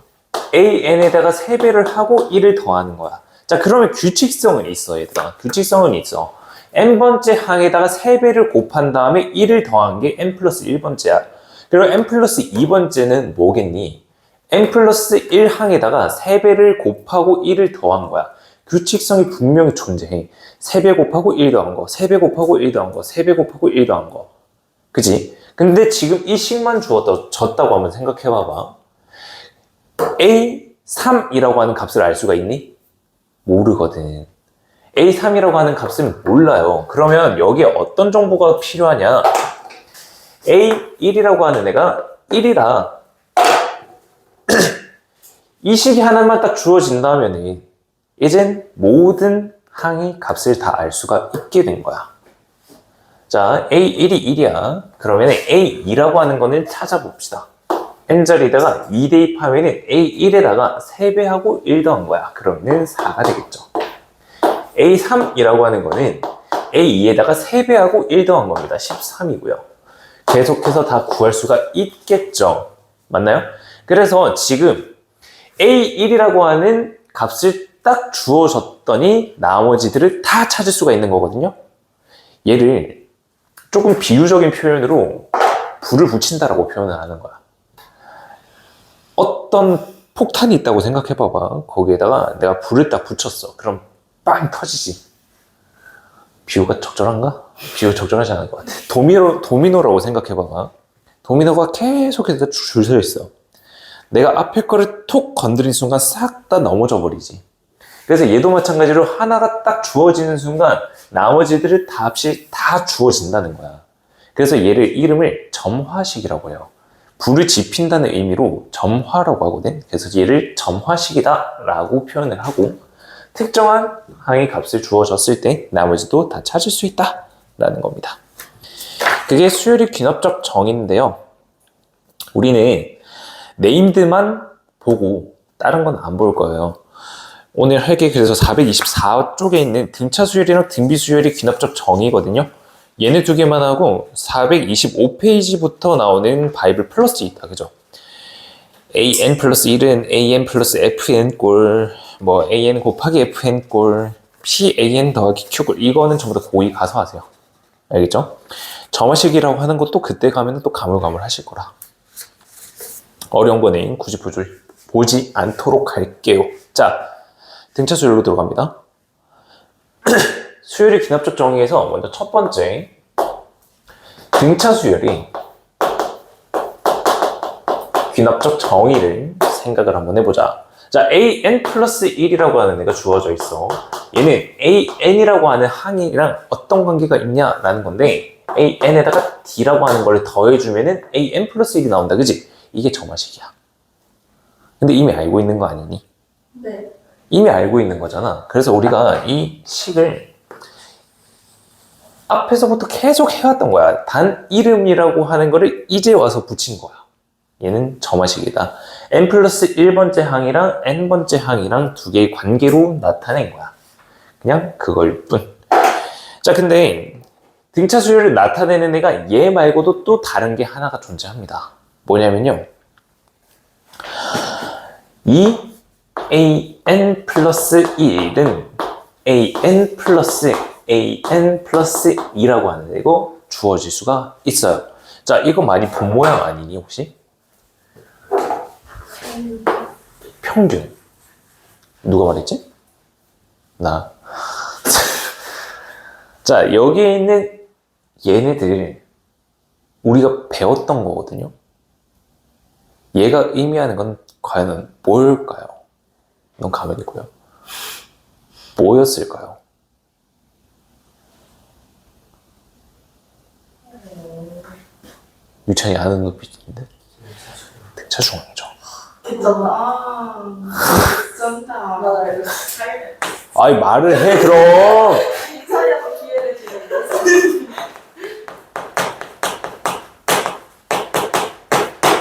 an에다가 3배를 하고 1을 더하는 거야. 자, 그러면 규칙성은 있어, 얘들아. 규칙성은 있어. n번째 항에다가 3배를 곱한 다음에 1을 더한 게 n 플러스 1번째야. 그리고 n 플러스 2번째는 뭐겠니? n 플러스 1항에다가 3배를 곱하고 1을 더한 거야. 규칙성이 분명히 존재해. 3배 곱하고 1 더한 거, 3배 곱하고 1 더한 거, 3배 곱하고 1 더한 거. 그치? 근데 지금 이 식만 줬다고 한번 생각해봐봐. A3이라고 하는 값을 알 수가 있니? 모르거든. A3이라고 하는 값은 몰라요. 그러면 여기에 어떤 정보가 필요하냐? A1이라고 하는 애가 1이다. 이 식이 하나만 딱 주어진다면 이젠 모든 항의 값을 다 알 수가 있게 된 거야. 자, A1이 1이야. 그러면 A2라고 하는 거는 찾아봅시다. n자리에다가 2 대입하면 A1에다가 3배하고 1 더한 거야. 그러면 4가 되겠죠. A3이라고 하는 거는 A2에다가 3배하고 1 더한 겁니다. 13이고요. 계속해서 다 구할 수가 있겠죠. 맞나요? 그래서 지금 A1이라고 하는 값을 딱 주어졌더니 나머지들을 다 찾을 수가 있는 거거든요. 얘를 조금 비유적인 표현으로 불을 붙인다라고 표현을 하는 거야. 어떤 폭탄이 있다고 생각해봐봐. 거기에다가 내가 불을 딱 붙였어. 그럼 빵 터지지. 비유가 적절한가? 비유 적절하지 않은 것 같아. 도미노라고 생각해봐봐. 도미노가 계속해서 줄 서 있어. 내가 앞에 거를 톡 건드린 순간 싹 다 넘어져 버리지. 그래서 얘도 마찬가지로 하나가 딱 주어지는 순간 나머지들을 다 합시 다 주어진다는 거야. 그래서 얘를 이름을 점화식이라고 해요. 불을 지핀다는 의미로 점화라고 하거든. 그래서 얘를 점화식이다 라고 표현을 하고 특정한 항의 값을 주어졌을 때 나머지도 다 찾을 수 있다 라는 겁니다. 그게 수열의 귀납적 정의인데요. 우리는 네임드만 보고 다른 건 안 볼 거예요. 오늘 할 게 그래서 424쪽에 있는 등차 수열이랑 등비 수열의 귀납적 정의거든요. 얘네 두 개만 하고 425페이지부터 나오는 바이블 플러스 있다. 그죠? an 플러스 1은 an 플러스 fn 꼴, 뭐 an 곱하기 fn 꼴, pan 더하기 q 꼴. 이거는 전부 다 고이 가서 하세요. 알겠죠? 점화식이라고 하는 것도 그때 가면 또 가물가물 하실 거라. 어려운 거는 굳이 보지 않도록 할게요. 자, 등차 수열로 들어갑니다. 수열의 귀납적 정의에서 먼저 첫 번째 등차 수열이 귀납적 정의를 생각을 한번 해보자. 자, an 플러스 1이라고 하는 애가 주어져 있어. 얘는 an이라고 하는 항이랑 어떤 관계가 있냐라는 건데 an에다가 d라고 하는 걸 더해주면은 an 플러스 1이 나온다. 그지? 이게 점화식이야. 근데 이미 알고 있는 거 아니니? 네. 이미 알고 있는 거잖아. 그래서 우리가 이 식을 앞에서부터 계속 해왔던 거야. 단 이름이라고 하는 거를 이제 와서 붙인 거야. 얘는 점화식이다. n 플러스 1번째 항이랑 n번째 항이랑 두 개의 관계로 나타낸 거야. 그냥 그걸 뿐. 자, 근데 등차 수열을 나타내는 애가 얘 말고도 또 다른 게 하나가 존재합니다. 뭐냐면요. 이 an 플러스 1은 an 플러스 2라고 하는 애고 주어질 수가 있어요. 자, 이거 많이 본 모양 아니니 혹시? 평균. 누가 말했지? 나. 자, 여기에 있는 얘네들 우리가 배웠던 거거든요. 얘가 의미하는 건 과연 뭘까요? 넌 가만히 있고요. 뭐였을까요? 유찬이 아는 눈빛인데? 등차 중앙이죠. 괜찮다. 괜찮다. 나 알고. 아이, 말을 해, 그럼! 이찬이한테 기회를 주는 거지.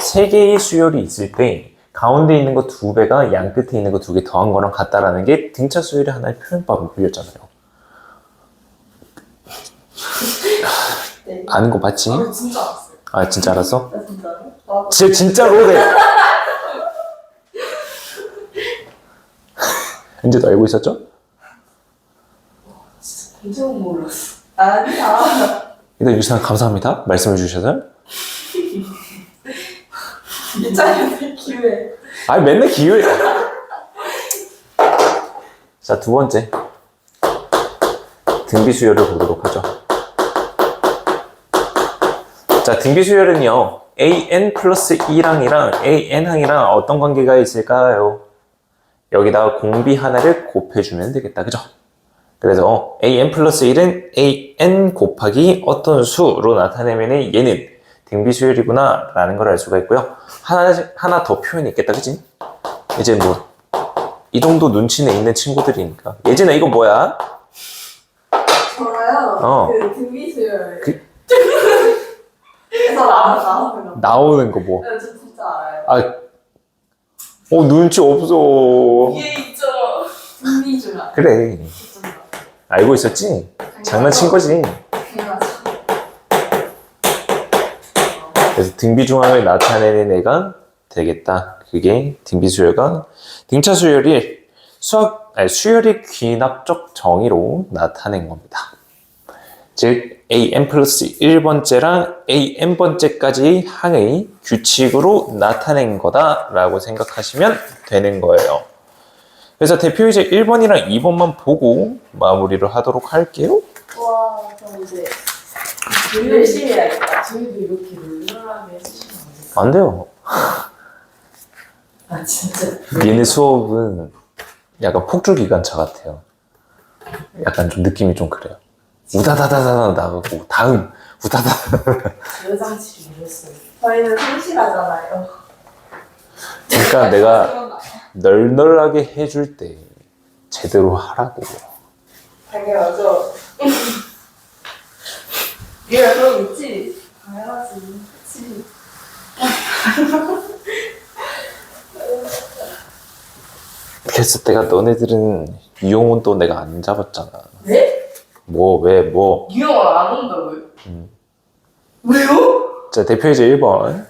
세 개의 수열이 있을 때 가운데 있는 거 두 배가 양 끝에 있는 거 두 개 더한 거랑 같다라는 게 등차 수열의 하나의 표현법을 빌렸잖아요. 네. 아는 거 맞지? 진짜 알았어요. 아, 진짜 알았어? 나 진짜로? 나도. 진짜로 네. 은재도 알고 있었죠? 진짜 굉장히 몰랐어. 아니야. 일단 유찬 감사합니다. 말씀해 주셔서. 이찬이한테 기회. 아니, 맨날 기회. 자, 두 번째. 등비수열을 보도록 하죠. 자, 등비수열은요, an 플러스 2랑이랑 an항이랑 어떤 관계가 있을까요? 여기다가 공비 하나를 곱해주면 되겠다. 그죠? 그래서 an 플러스 1은 an 곱하기 어떤 수로 나타내면 얘는 등비수열이구나 라는 걸 알 수가 있고요. 하나 더 표현이 있겠다. 그치? 이제 뭐 이 정도 눈치는 있는 친구들이니까. 예진아, 이거 뭐야? 저요? 어. 그 등비수열. 그- 그래서 나오는 거. 나오는 거 뭐. 네, 저 진짜 알아요. 아, 눈치 없어. 위에 있죠. 등비주라. 그래. 알고 있었지? 장난친 거지. 당연하죠. 그래서 등비중앙을 나타내는 애가 되겠다. 그게 등비수열과 등차수열이 수열의 귀납적 정의로 나타낸 겁니다. 즉 an 플러스 1번째랑 an번째까지 항의 규칙으로 나타낸 거다라고 생각하시면 되는 거예요. 그래서 대표이제 1번이랑 2번만 보고 마무리를 하도록 할게요. 와, 저 이제 열심히 해야겠다. 저희도 이렇게 룰루하게 해주시면 안 돼요? 안 돼요. 아 진짜. 얘네 수업은 약간 폭주기관차 같아요. 약간 좀 느낌이 좀 그래요. 우다다다다 나가고 다음 우다다. 여장치를 이뤘어요. 저희는 성실하잖아요. 그러니까 내가 널널하게 해줄 때 제대로 하라고. 당연하죠. 얘가 그럼 있지? 당연하지. 그치. 그래서 내가 너네들은 유용은 또 내가 안 잡았잖아. 네? 뭐 왜 뭐. 유형을 안 온다고요? 왜요? 자, 대표이제 1번.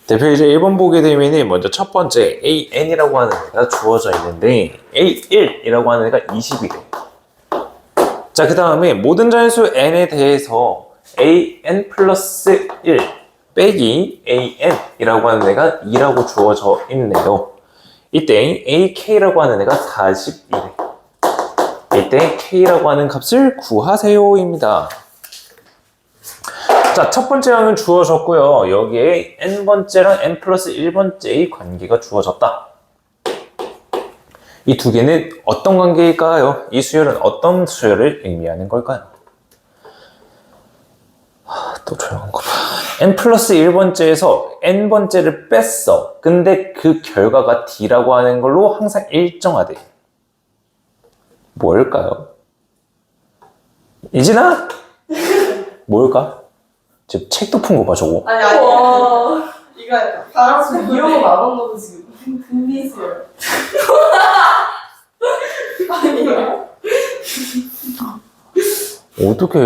대표이제 1번 보게 되면 먼저 첫 번째 an이라고 하는 애가 주어져 있는데 a1이라고 하는 애가 20이래. 자, 그 다음에 모든 자연수 n에 대해서 an 플러스 1 빼기 an이라고 하는 애가 2라고 주어져 있네요. 이때 ak라고 하는 애가 41래. 이때 k라고 하는 값을 구하세요입니다. 자, 첫 번째 항은 주어졌고요. 여기에 n번째랑 n 플러스 1번째의 관계가 주어졌다. 이 두 개는 어떤 관계일까요? 이 수열은 어떤 수열을 의미하는 걸까요? 또 조용한 거 봐. n 플러스 1번째에서 n번째를 뺐어. 근데 그 결과가 d라고 하는 걸로 항상 일정하대. 뭘까요? 이진아? 뭘까? 지금 책도 푼 거 봐, 저거. 아니, 아니. 이거 바람 지금 유형을 안 온다고 지금. 분비수열. 아니에요? 어떡해.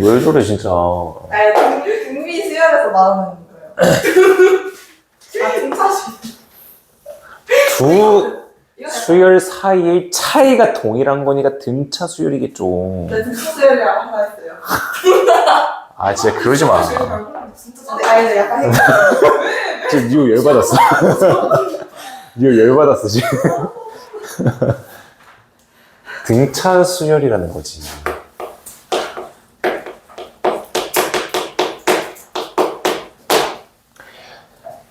왜 저래, 진짜. 아니, 분비수열에서 나오는 거예요. 아, 등차수. 두 수열 사이의 차이가 동일한 거니까 등차 수열이겠죠. 네, 등차수열이라고 하나 했어요. 아, 진짜 그러지 마. 진짜 아니, 약간 헷갈려. 지금 니오 열받았어. 니오 열받았어, 지금. 등차 수열이라는 거지.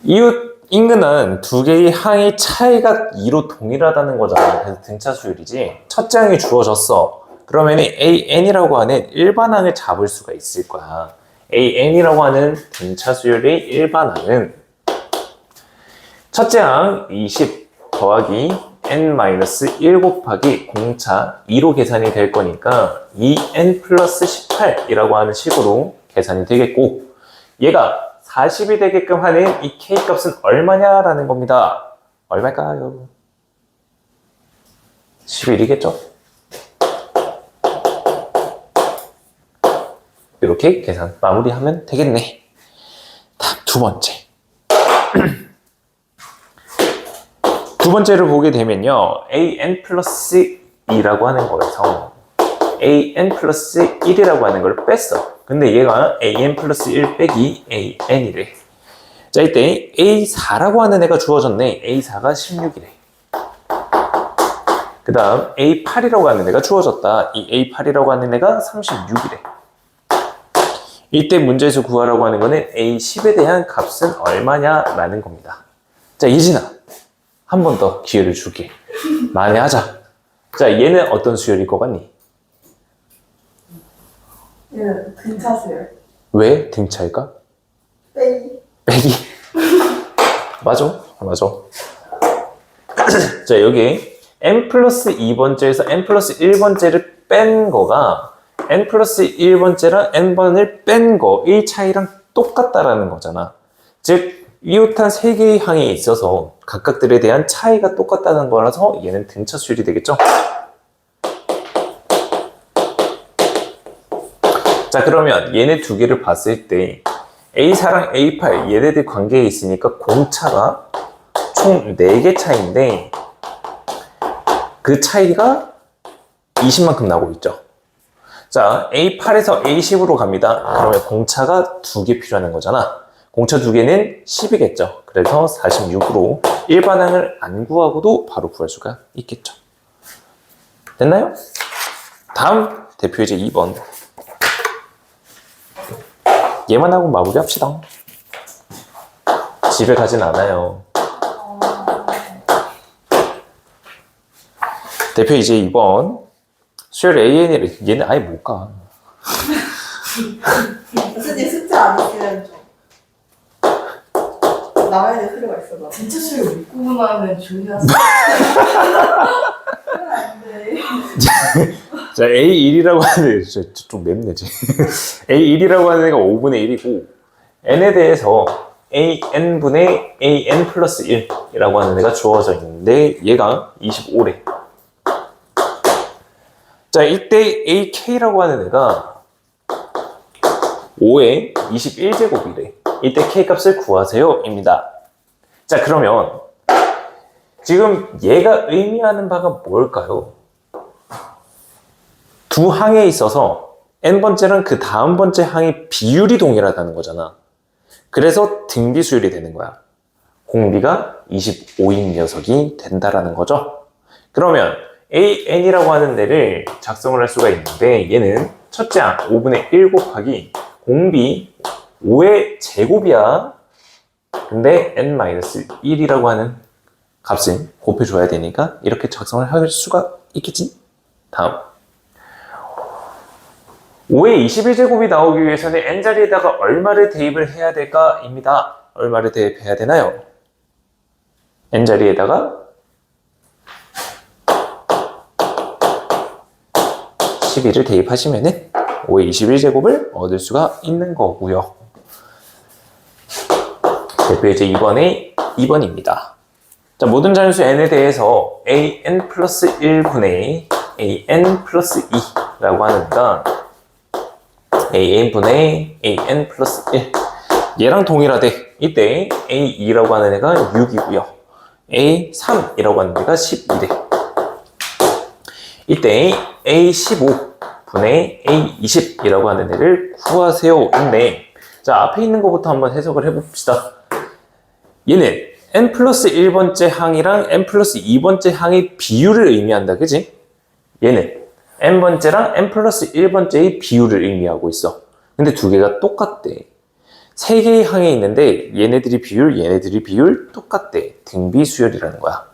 이웃 인근은 두 개의 항의 차이가 2로 동일하다는 거잖아. 그래서 등차 수열이지. 첫째 항이 주어졌어. 그러면 AN이라고 하는 일반항을 잡을 수가 있을 거야. AN이라고 하는 등차 수열의 일반항은 첫째 항 20 더하기 n-1 곱하기 공차 2로 계산이 될 거니까 2n 플러스 18이라고 하는 식으로 계산이 되겠고, 얘가 40이 되게끔 하는 이 k 값은 얼마냐라는 겁니다. 얼마일까요? 11이겠죠? 이렇게 계산 마무리하면 되겠네. 다음 두 번째. 두 번째를 보게 되면요, an 플러스 2라고 하는 거에서 an 플러스 1이라고 하는 걸 뺐어. 근데 얘가 an 플러스 1 빼기 an이래. 자, 이때 a4라고 하는 애가 주어졌네. a4가 16이래. 그 다음 a8이라고 하는 애가 주어졌다. 이 a8이라고 하는 애가 36이래. 이때 문제에서 구하라고 하는 거는 a10에 대한 값은 얼마냐라는 겁니다. 자, 예진아, 한 번 더 기회를 줄게. 만회하자. 자, 얘는 어떤 수열일 것 같니? 얘는 등차수열. 왜 등차일까? 빼기. 빼기. 맞아. 맞아. 자, 여기 n 플러스 2번째에서 n 플러스 1번째를 뺀 거가 n 플러스 1번째랑 n번을 뺀 거의 차이랑 똑같다라는 거잖아. 즉, 이웃한 세 개의 항에 있어서 각각들에 대한 차이가 똑같다는 거라서 얘는 등차 수열이 되겠죠? 자, 그러면 얘네 두 개를 봤을 때 A4랑 A8 얘네들 관계에 있으니까 공차가 총 4개 차이인데 그 차이가 20만큼 나오고 있죠. 자, A8에서 A10으로 갑니다. 그러면 공차가 2개 필요한 거잖아. 공차 2개는 10이겠죠. 그래서 46으로 일반항을 안 구하고도 바로 구할 수가 있겠죠. 됐나요? 다음 대표 예제 2번. 얘만 하고 마무리합시다. 집에 가진 않아요. 대표 예제 2번. 수열 AN이래. 얘는 아예 못 가. 교수님 숙제 안 했으면 좀 나와야 될 필요가 있어. 나. 진짜 수를 못 구분하면 조용히 하세요. 안 돼. 자, A1이라고 하는 애, 좀 맵네, 지 A1이라고 하는 애가 5분의 1이고, n에 대해서 AN분의 AN 플러스 1이라고 하는 애가 주어져 있는데, 얘가 25래. 자, 이때 AK라고 하는 애가 5의 21제곱이래. 이때 K 값을 구하세요. 입니다. 자, 그러면 지금 얘가 의미하는 바가 뭘까요? 두 항에 있어서 n번째랑 그 다음 번째 항의 비율이 동일하다는 거잖아. 그래서 등비수열이 되는 거야. 공비가 25인 녀석이 된다라는 거죠. 그러면 AN이라고 하는 데를 작성을 할 수가 있는데 얘는 첫째 항 5분의 1 곱하기 공비 5의 제곱이야. 근데 n-1이라고 하는 값을 곱해줘야 되니까 이렇게 작성을 할 수가 있겠지? 다음 5의 21제곱이 나오기 위해서는 n자리에다가 얼마를 대입을 해야 될까? 입니다. 얼마를 대입해야 되나요? n자리에다가 12를 대입하시면은 5의 21제곱을 얻을 수가 있는 거고요. 대표 이제 2번입니다. 자, 모든 자연수 n에 대해서 an 플러스 1분의 an 플러스 2라고 하니까 an분의 an 플러스 1 얘랑 동일하대. 이때 a2라고 하는 애가 6이고요. a3이라고 하는 애가 12대. 이때 a15분의 a20이라고 하는 애를 구하세요. 인데 자, 앞에 있는 것부터 한번 해석을 해봅시다. 얘는 n 플러스 1번째 항이랑 n 플러스 2번째 항의 비율을 의미한다. 그지? 얘는 n번째랑 n 플러스 1번째의 비율을 의미하고 있어. 근데 두 개가 똑같대. 세 개의 항이 있는데 얘네들이 비율 똑같대. 등비수열이라는 거야.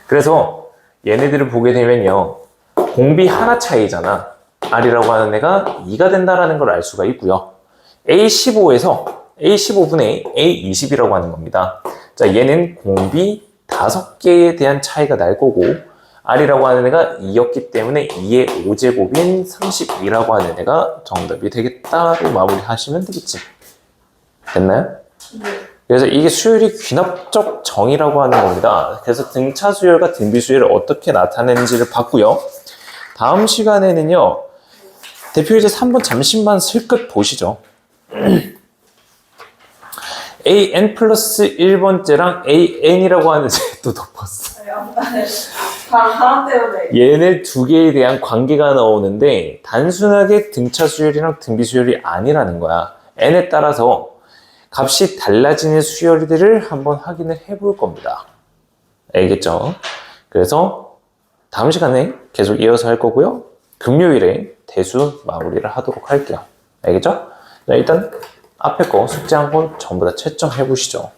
그래서 얘네들을 보게 되면요. 공비 하나 차이잖아. R이라고 하는 애가 2가 된다라는 걸 알 수가 있고요. A15에서 A15분의 A20이라고 하는 겁니다. 자, 얘는 공비 5개에 대한 차이가 날 거고 R이라고 하는 애가 2였기 때문에 2의 5제곱인 32라고 하는 애가 정답이 되겠다로 마무리하시면 되겠지. 됐나요? 네. 그래서 이게 수열이 귀납적 정의라고 하는 겁니다. 그래서 등차 수열과 등비 수열을 어떻게 나타내는지를 봤고요. 다음 시간에는요. 대표 이제 3번 잠시만 슬끗 보시죠. an 플러스 1번째랑 an이라고 하는 또 덮었어. 바람 때문에. 얘네 두 개에 대한 관계가 나오는데 단순하게 등차 수열이랑 등비 수열이 아니라는 거야. n에 따라서 값이 달라지는 수열들을 한번 확인을 해볼 겁니다. 알겠죠? 그래서 다음 시간에 계속 이어서 할 거고요. 금요일에 대수 마무리를 하도록 할게요. 알겠죠? 자, 일단 앞에 거 숙제 한번 전부 다 채점해 보시죠.